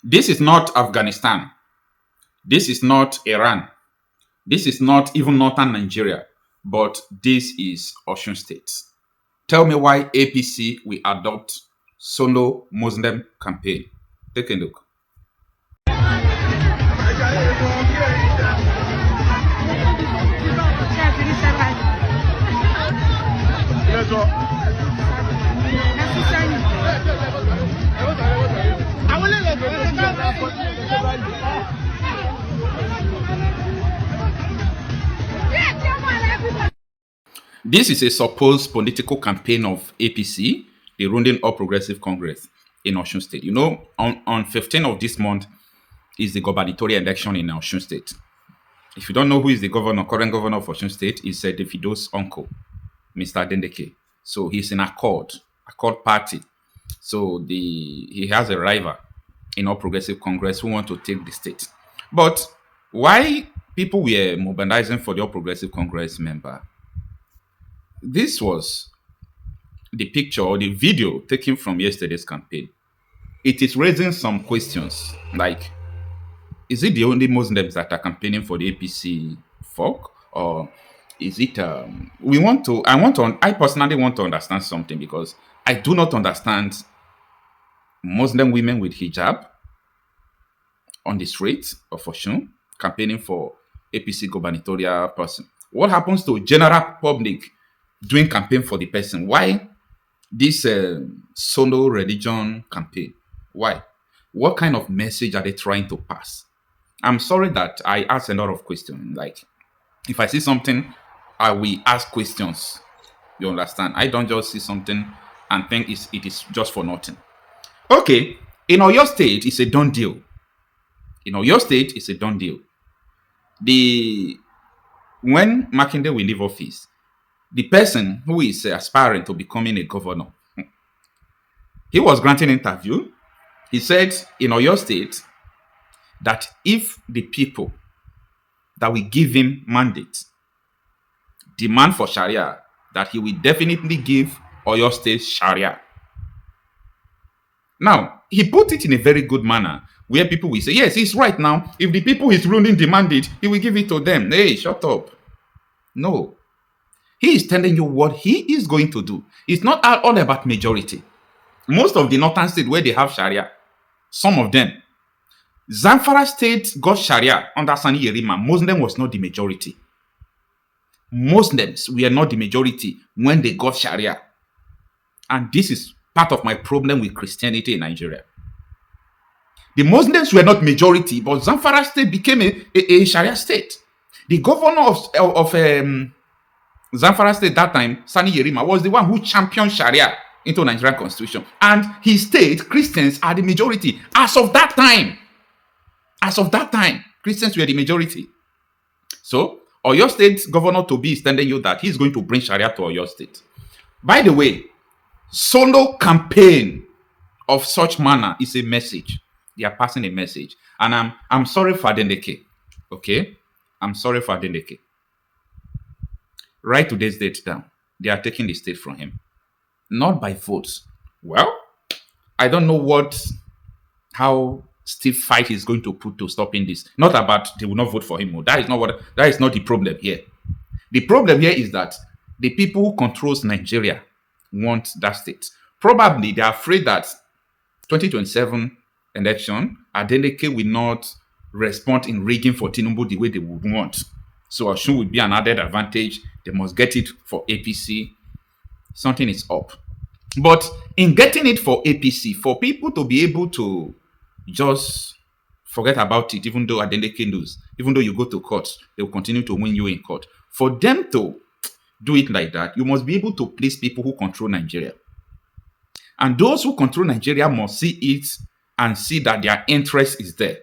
This is not Afghanistan. This is not Iran. This is not even northern Nigeria. But this is Osun State. Tell me why APC will adopt solo Muslim campaign. Take a look. This is a supposed political campaign of APC, the ruling All Progressive Congress in Osun State. You know, on 15th of this month is the gubernatorial election in Osun State. If you don't know who is the governor, current governor of Osun State, is Davido's uncle, Mr. Dendeke. So he's in Accord Party. So he has a rival in All Progressive Congress who want to take the state. But why people were mobilizing for the All Progressive Congress member? This was the picture or the video taken from yesterday's campaign. It is raising some questions like, is it the only Muslims that are campaigning for the APC folk, or is it? I personally want to understand something because I do not understand Muslim women with hijab on the streets of Osun campaigning for APC gubernatorial person. What happens to general public doing campaign for the person? Why this solo religion campaign? Why? What kind of message are they trying to pass? I'm sorry that I ask a lot of questions. Like, if I see something, I will ask questions. You understand? I don't just see something and think it is just for nothing. Okay, in Oyo State, it's a done deal. In Oyo State, it's a done deal. When Makinde will leave office, the person who is aspiring to becoming a governor, he was granting interview. He said in Oyo State that if the people that will give him mandate demand for Sharia, that he will definitely give Oyo State Sharia. Now, he put it in a very good manner where people will say, yes, he's right now. If the people he's ruling demand it, he will give it to them. Hey, shut up. No. He is telling you what he is going to do. It's not all about majority. Most of the northern states where they have Sharia, some of them, Zamfara State got Sharia under Sani Yerima. Muslim was not the majority. Muslims were not the majority when they got Sharia. And this is part of my problem with Christianity in Nigeria. The Muslims were not majority, but Zamfara State became a Sharia state. The governor of Zamfara State that time, Sani Yerima, was the one who championed Sharia into Nigerian constitution. And his state, Christians are the majority. As of that time, Christians were the majority. So, Oyo State Governor Tobi is telling you that he's going to bring Sharia to Oyo State. By the way, solo campaign of such manner is a message. They are passing a message. And I'm sorry for Dendeke. Okay? I'm sorry for Dendeke. Write today's date down. They are taking the state from him. Not by votes. Well, I don't know how stiff fight he's going to put to stopping this. Not about they will not vote for him. That is not the problem here. The problem here is that the people who controls Nigeria want that state. Probably they are afraid that 2027 election, Adeleke will not respond in rigging for Tinubu the way they would want. So Osun would be an added advantage. They must get it for APC. Something is up. But in getting it for APC, for people to be able to just forget about it, even though Adeleke lose, even though you go to court, they will continue to win you in court. For them to do it like that, you must be able to please people who control Nigeria. And those who control Nigeria must see it and see that their interest is there.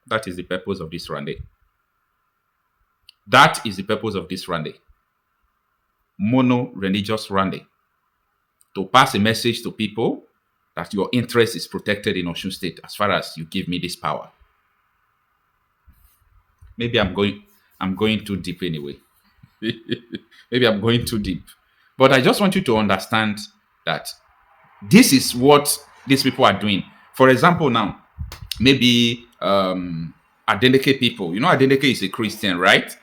That is the purpose of this rally. That is the purpose of this rally. Mono-religious rally. To pass a message to people that your interest is protected in Osun State as far as you give me this power. Maybe I'm going too deep anyway. Maybe I'm going too deep. But I just want you to understand that this is what these people are doing. For example, now, maybe Adeleke people. You know, Adeleke is a Christian, right?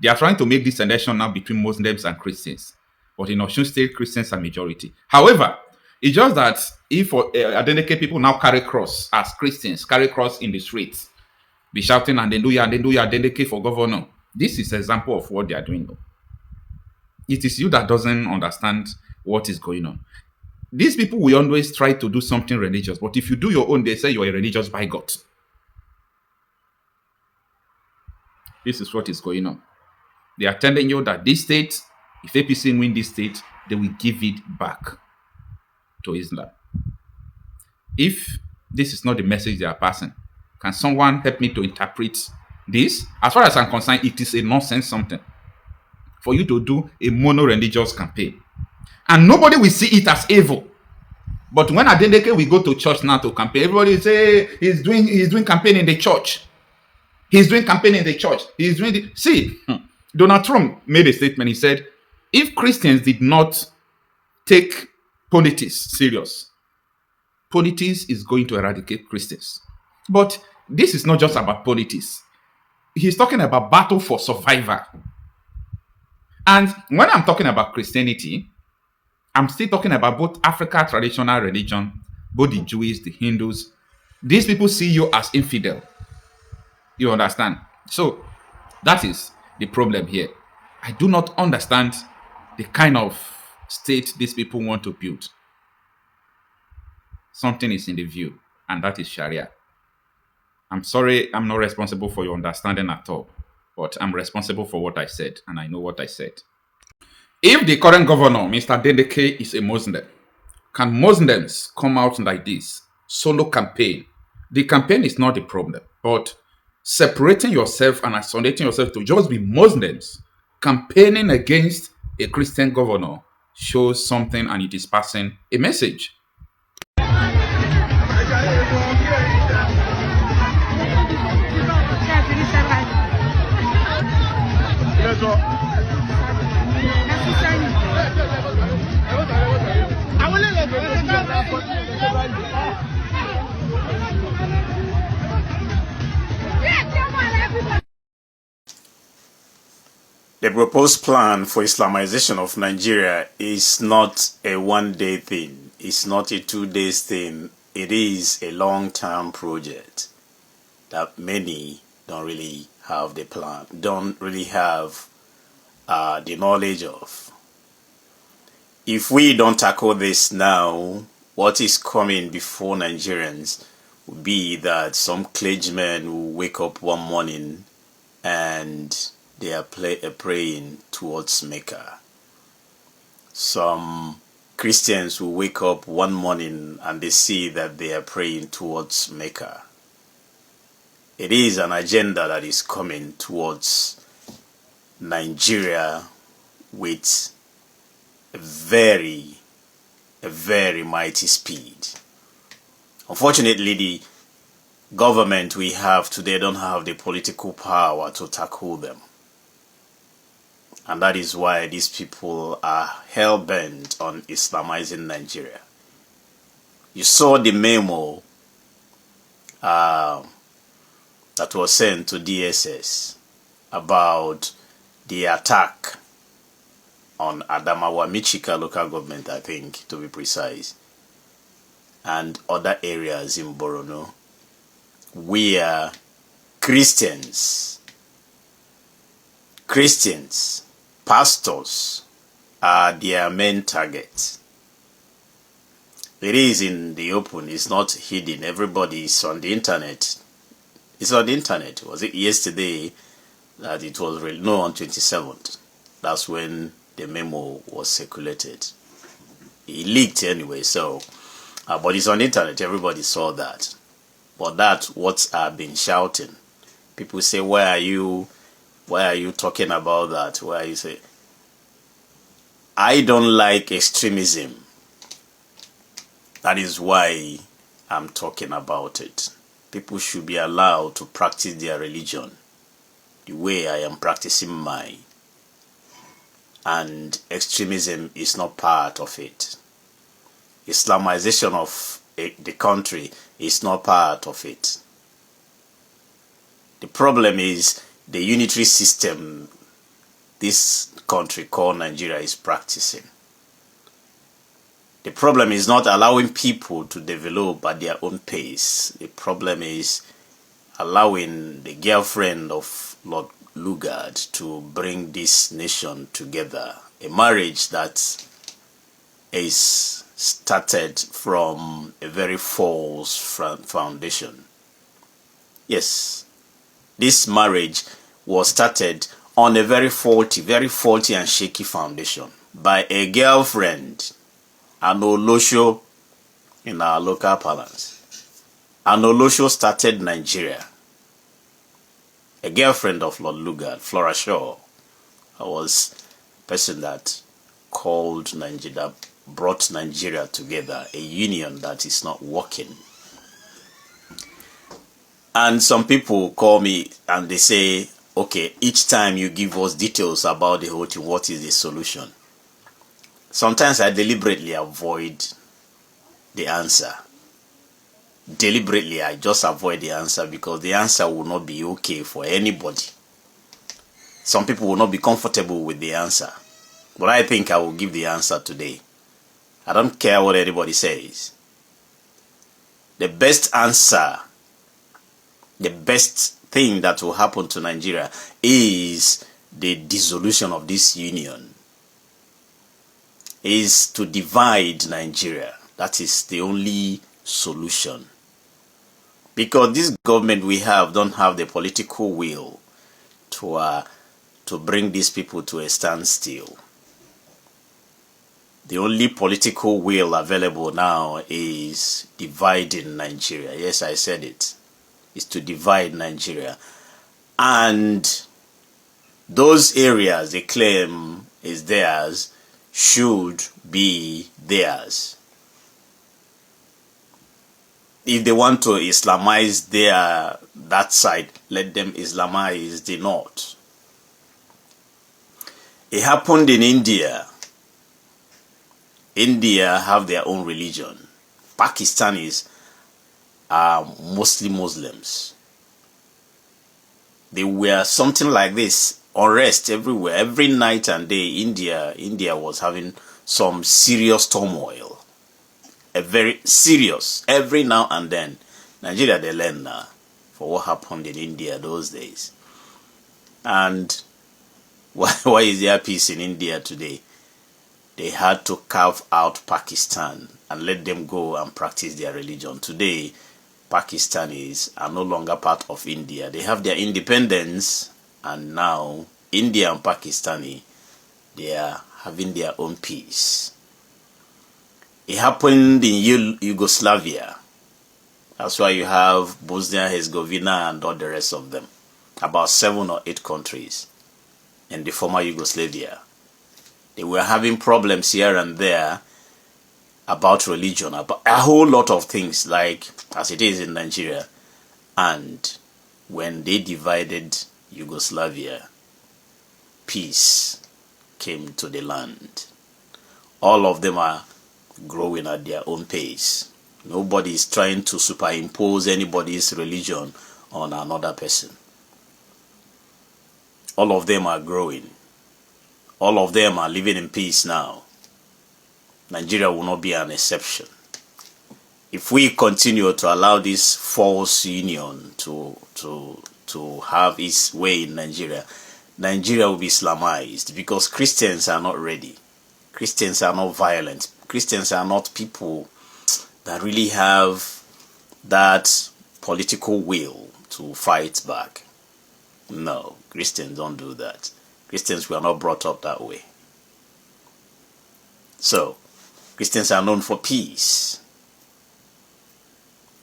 They are trying to make this election now between Muslims and Christians. But in Osun State, Christians are majority. However, it's just that if Adeleke people now carry cross as Christians, carry cross in the streets, be shouting and then do Adeleke for governor. This is an example of what they are doing. It is you that doesn't understand what is going on. These people will always try to do something religious, but if you do your own, they say you're a religious bigot. This is what is going on. They are telling you that this state, if APC win this state, they will give it back to Islam. If this is not the message they are passing, can someone help me to interpret this? As far as I'm concerned, it is a nonsense something for you to do a mono-religious campaign. And nobody will see it as evil. But when Adeleke we go to church now to campaign, everybody will say he's doing campaign in the church. He's doing campaign in the church. He's doing the... See, Donald Trump made a statement. He said, if Christians did not take politics serious, politics is going to eradicate Christians. But this is not just about politics. He's talking about battle for survival. And when I'm talking about Christianity, I'm still talking about both Africa traditional religion, both the Jews, the Hindus. These people see you as infidel. You understand? So that is the problem here. I do not understand the kind of state these people want to build. Something is in the view, and that is Sharia. I'm sorry, I'm not responsible for your understanding at all, but I'm responsible for what I said, and I know what I said. If the current governor, Mr. Dedeke, is a Muslim, can Muslims come out like this, solo campaign? The campaign is not the problem, but separating yourself and isolating yourself to just be Muslims, campaigning against a Christian governor shows something, and it is passing a message. The proposed plan for Islamization of Nigeria is not a one-day thing. It's not a 2 days thing. It is a long-term project that many don't really have the plan, don't really have the knowledge of. If we don't tackle this now, what is coming before Nigerians will be that some clergymen will wake up one morning and they are praying towards Mecca. Some Christians will wake up one morning and they see that they are praying towards Mecca. It is an agenda that is coming towards Nigeria with a very mighty speed. Unfortunately, the government we have today don't have the political power to tackle them. And that is why these people are hell-bent on Islamizing Nigeria. You saw the memo that was sent to DSS about the attack on Adamawa, Michika local government, I think, to be precise, and other areas in Borno, where Christians, pastors are their main target. It is in the open, it's not hidden. Everybody is on the internet. It's on the internet. Was it yesterday that it was no, on 27th? That's when the memo was circulated. It leaked anyway, so but it's on the internet. Everybody saw that. But that's what I've been shouting. People say, why are you talking about that? Why you say? I don't like extremism. That is why I'm talking about it. People should be allowed to practice their religion the way I am practicing mine. And extremism is not part of it. Islamization of the country is not part of it. The problem is the unitary system this country called Nigeria is practicing. The problem is not allowing people to develop at their own pace. The problem is allowing the girlfriend of Lord Lugard to bring this nation together. A marriage that is started from a very false foundation. Yes, this marriage was started on a very faulty and shaky foundation by a girlfriend, an Olosho in our local parlance. An Olosho started Nigeria. A girlfriend of Lord Lugard, Flora Shaw, was a person that called Nigeria, brought Nigeria together, a union that is not working. And some people call me and they say, okay, each time you give us details about the whole thing, what is the solution? Sometimes I deliberately avoid the answer. Deliberately, I just avoid the answer because the answer will not be okay for anybody. Some people will not be comfortable with the answer. But I think I will give the answer today. I don't care what anybody says. The best answer, the best thing that will happen to Nigeria is the dissolution of this union. Is to divide Nigeria. That is the only solution. Because this government we have don't have the political will to bring these people to a standstill. The only political will available now is dividing Nigeria. Yes, I said it. Is to divide Nigeria. And those areas they claim is theirs should be theirs. If they want to Islamize that side, let them Islamize the north. It happened in India. India have their own religion. Pakistanis are mostly Muslims. They were something like this, unrest everywhere. Every night and day, India was having some serious turmoil. A very serious, every now and then. Nigeria, they learn now for what happened in India those days. And why is there peace in India today? They had to carve out Pakistan and let them go and practice their religion. Today, Pakistanis are no longer part of India. They have their independence, and now India and Pakistani, they are having their own peace. It happened in Yugoslavia. That's why you have Bosnia, Herzegovina, and all the rest of them. About 7 or 8 countries in the former Yugoslavia. They were having problems here and there about religion, about a whole lot of things, like as it is in Nigeria. And when they divided Yugoslavia, peace came to the land. All of them are growing at their own pace. Nobody is trying to superimpose anybody's religion on another person. All of them are growing. All of them are living in peace now. Nigeria will not be an exception. If we continue to allow this false union to have its way in Nigeria, Nigeria will be Islamized because Christians are not ready. Christians are not violent. Christians are not people that really have that political will to fight back. No, Christians don't do that. Christians were not brought up that way. So, Christians are known for peace.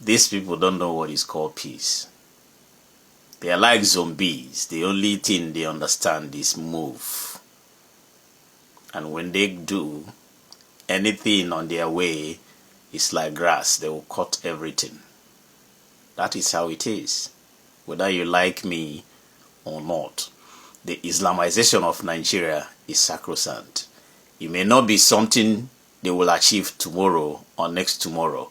These people don't know what is called peace. They are like zombies. The only thing they understand is move. And when they do, anything on their way is like grass. They will cut everything. That is how it is. Whether you like me or not, the Islamization of Nigeria is sacrosanct. It may not be something they will achieve tomorrow or next tomorrow,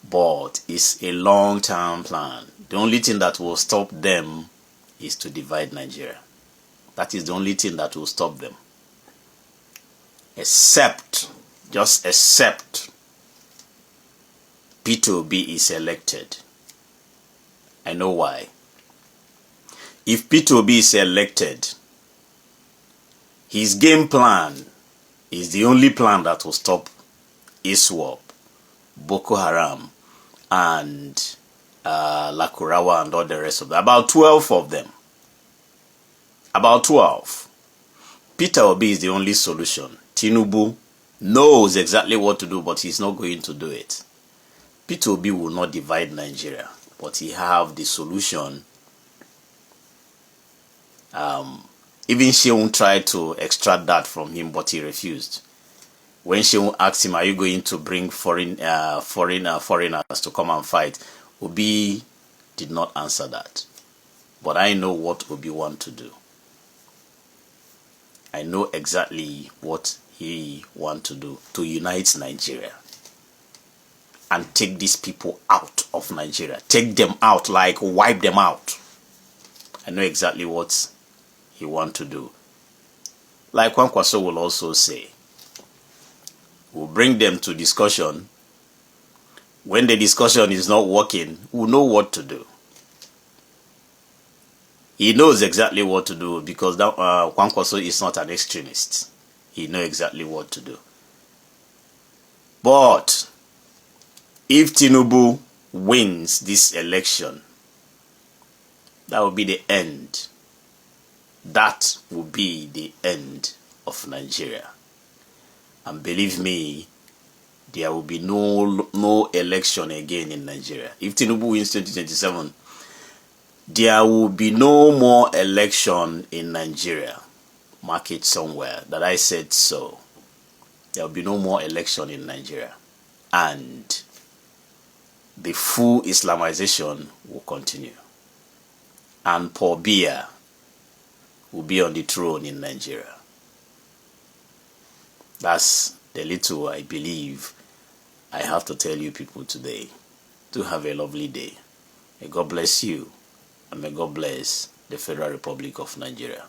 but it's a long-term plan. The only thing that will stop them is to divide Nigeria. That is the only thing that will stop them. Just except Peter Obi is elected. I know why. If Peter Obi is elected, his game plan is the only plan that will stop ISWAP, Boko Haram, and Lakurawa and all the rest of them. About 12 of them. About 12. Peter Obi is the only solution. Tinubu knows exactly what to do, but he's not going to do it. Peter Obi will not divide Nigeria, but he have the solution. Even Shehu tried to extract that from him, but he refused. When Shehu asked him, "Are you going to bring foreigners to come and fight?" Obi did not answer that. But I know what Obi wants to do. I know exactly what he wants to do, to unite Nigeria and take these people out of Nigeria. Take them out, like wipe them out. I know exactly what he wants to do. Like Kwankwaso will also say, we'll bring them to discussion. When the discussion is not working, we'll know what to do. He knows exactly what to do because Kwankwaso is not an extremist. He knows exactly what to do. But if Tinubu wins this election, that will be the end. That will be the end of Nigeria. And believe me, there will be no election again in Nigeria. If Tinubu wins 2027, there will be no more election in Nigeria. Mark it somewhere that I said so. There will be no more election in Nigeria. And the full Islamization will continue. And Paul Biya will be on the throne in Nigeria. That's the little I believe I have to tell you people today. Do have a lovely day. May God bless you, and may God bless the Federal Republic of Nigeria.